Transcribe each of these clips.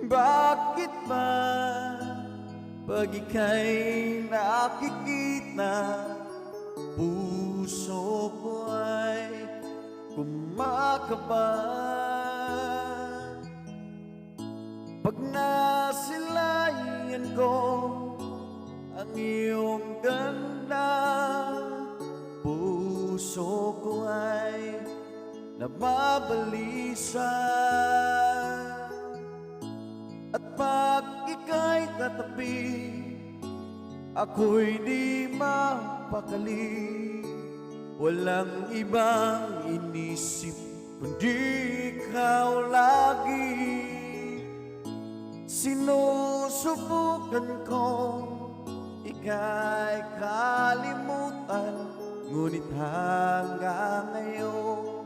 Bakit ba pag ika'y nakikita, puso ko ay kumakaba? Pag nasilayan ko ang iyong ganda, puso ko ay nababalisa. At pag ika'y katabi, ako'y di mapakali. Walang ibang inisip kundi ikaw lagi. Sinusubukan ko ika'y kalimutan, ngunit hanggang ngayon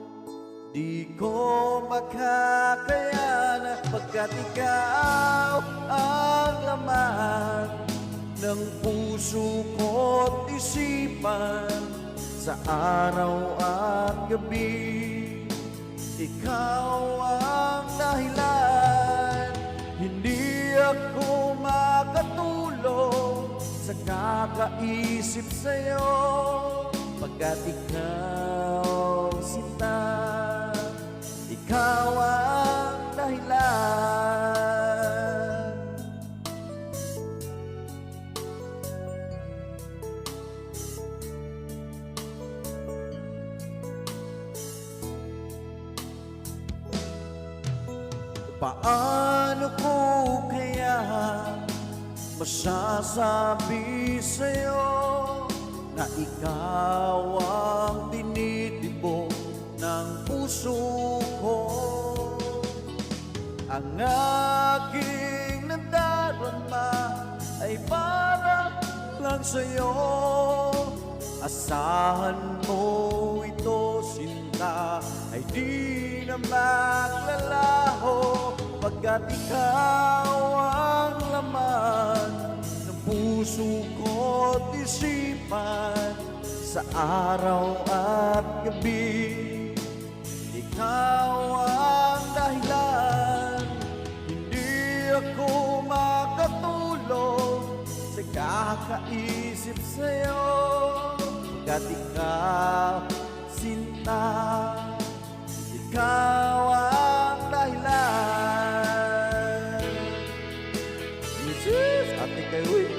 di ko makakayanan, pagkat ikaw ang laman ng puso ko't isipan sa araw at gabi. Ikaw ang dahilan, hindi ako makatulog sa kakaisip sa'yo, pagkat ikaw sinta, ikaw ang dahilan. Paano ko kaya masasabi sa'yo na ikaw ang tinitibok ng puso ko? Ang aking nadarama ay para lang sa'yo. Asahan mo ito, sinta, ay di na maglalaho, pagkat ikaw ang laman ng puso ko't isipan sa araw at gabi. Ikaw ang dahilan, hindi ako makatulog sa kakaisip sa'yo, pagkat ikaw sinta, ikaw ang dahilan. Jesus, ate kayo eh.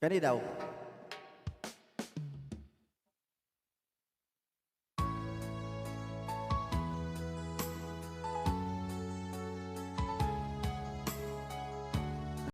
Cái này đâu?